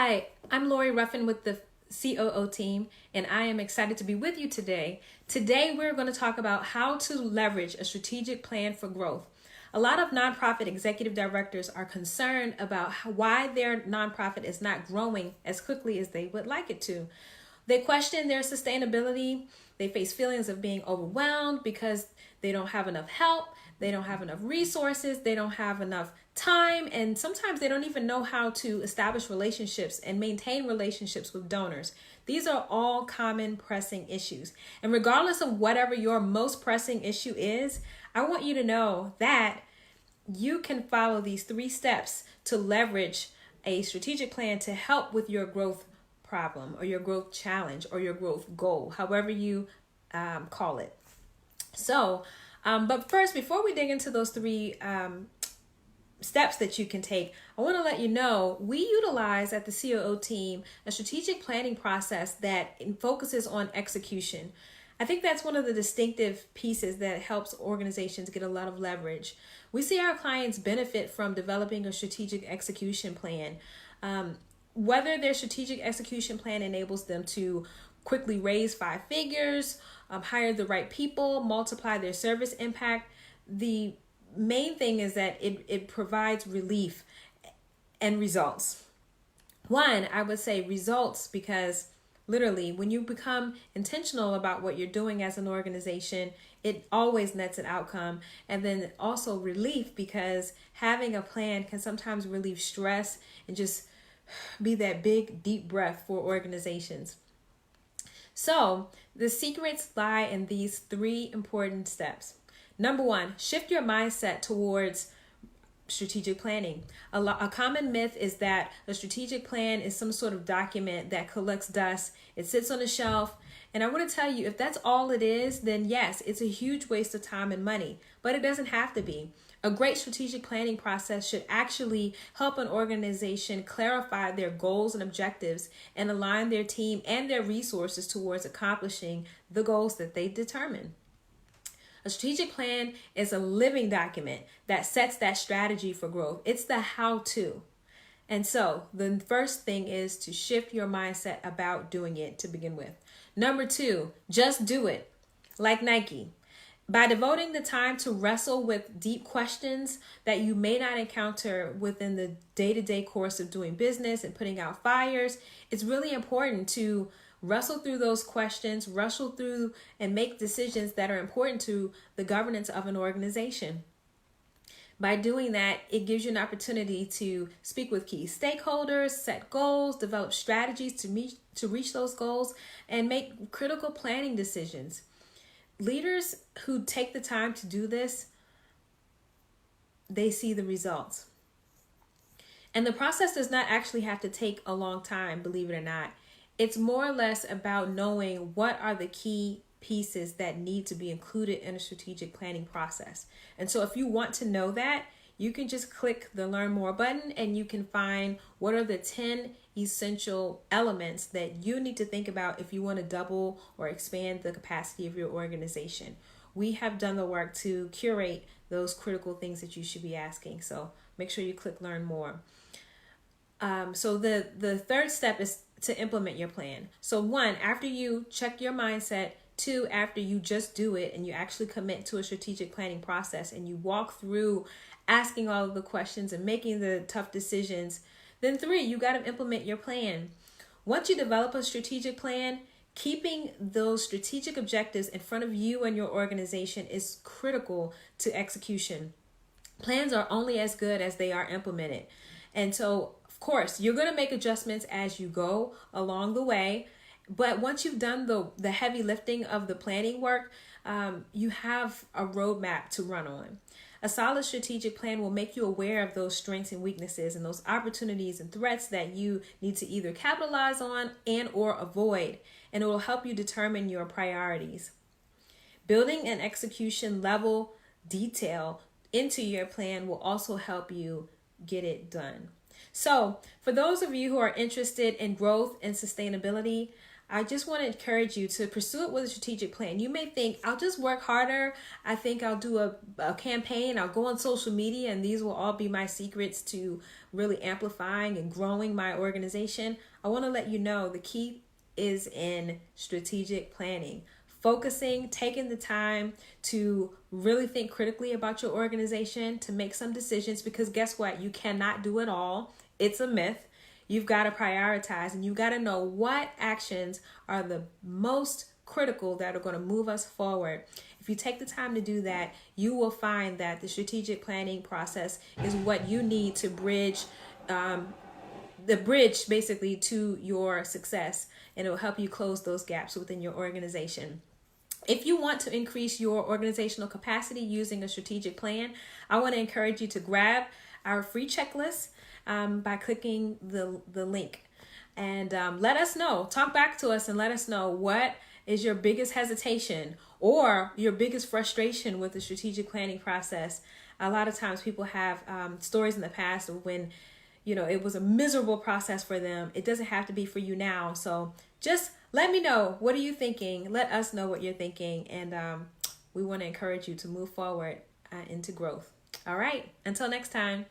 Hi, I'm Lori Ruffin with the COO team, and I am excited to be with you today. Today, we're going to talk about how to leverage a strategic plan for growth. A lot of nonprofit executive directors are concerned about why their nonprofit is not growing as quickly as they would like it to. They question their sustainability. They face feelings of being overwhelmed because they don't have enough help, they don't have enough resources, they don't have enough time, and sometimes they don't even know how to establish relationships and maintain relationships with donors. These are all common pressing issues. And regardless of whatever your most pressing issue is, I want you to know that you can follow these 3 steps to leverage a strategic plan to help with your growth problem or your growth challenge or your growth goal, however you call it. So, but first, before we dig into those 3 steps that you can take, I want to let you know we utilize at the COO team a strategic planning process that focuses on execution. I think that's one of the distinctive pieces that helps organizations get a lot of leverage. We see our clients benefit from developing a strategic execution plan. Whether their strategic execution plan enables them to quickly raise 5 figures, hire the right people, multiply their service impact, the main thing is that it provides relief and results. One, I would say results, because literally when you become intentional about what you're doing as an organization, it always nets an outcome. And then also relief, because having a plan can sometimes relieve stress and just be that big, deep breath for organizations. So the secrets lie in these 3 important steps. Number 1, shift your mindset towards strategic planning. A common myth is that a strategic plan is some sort of document that collects dust. It sits on a shelf. And I want to tell you, if that's all it is, then yes, it's a huge waste of time and money, but it doesn't have to be. A great strategic planning process should actually help an organization clarify their goals and objectives and align their team and their resources towards accomplishing the goals that they determine. A strategic plan is a living document that sets that strategy for growth. It's the how-to. And so the first thing is to shift your mindset about doing it to begin with. Number 2, just do it. Like Nike. By devoting the time to wrestle with deep questions that you may not encounter within the day-to-day course of doing business and putting out fires, it's really important to wrestle through those questions, wrestle through and make decisions that are important to the governance of an organization. By doing that, it gives you an opportunity to speak with key stakeholders, set goals, develop strategies to reach those goals, and make critical planning decisions. Leaders who take the time to do this, they see the results. And the process does not actually have to take a long time, believe it or not. It's more or less about knowing what are the key pieces that need to be included in a strategic planning process. And so if you want to know that, you can just click the Learn More button and you can find what are the 10 essential elements that you need to think about if you want to double or expand the capacity of your organization. We have done the work to curate those critical things that you should be asking. So make sure you click Learn More. So the third step is to implement your plan. So 1, after you check your mindset. 2, after you just do it and you actually commit to a strategic planning process and you walk through asking all of the questions and making the tough decisions. Then 3, you got to implement your plan. Once you develop a strategic plan, keeping those strategic objectives in front of you and your organization is critical to execution. Plans are only as good as they are implemented. And so, of course, you're going to make adjustments as you go along the way. But once you've done the heavy lifting of the planning work, you have a roadmap to run on. A solid strategic plan will make you aware of those strengths and weaknesses and those opportunities and threats that you need to either capitalize on and or avoid, and it will help you determine your priorities. Building an execution level detail into your plan will also help you get it done. So for those of you who are interested in growth and sustainability, I just want to encourage you to pursue it with a strategic plan. You may think, I'll just work harder. I think I'll do a campaign. I'll go on social media, and these will all be my secrets to really amplifying and growing my organization. I want to let you know the key is in strategic planning. Focusing, taking the time to really think critically about your organization, to make some decisions, because guess what? You cannot do it all. It's a myth. You've got to prioritize, and you've got to know what actions are the most critical that are going to move us forward. If you take the time to do that, you will find that the strategic planning process is what you need to bridge the bridge basically to your success, and it will help you close those gaps within your organization. If you want to increase your organizational capacity using a strategic plan, I want to encourage you to grab our free checklist by clicking the link, and let us know. Talk back to us and let us know what is your biggest hesitation or your biggest frustration with the strategic planning process. A lot of times people have stories in the past of when it was a miserable process for them. It doesn't have to be for you now. So just let me know. What are you thinking? Let us know what you're thinking. And we want to encourage you to move forward into growth. All right. Until next time.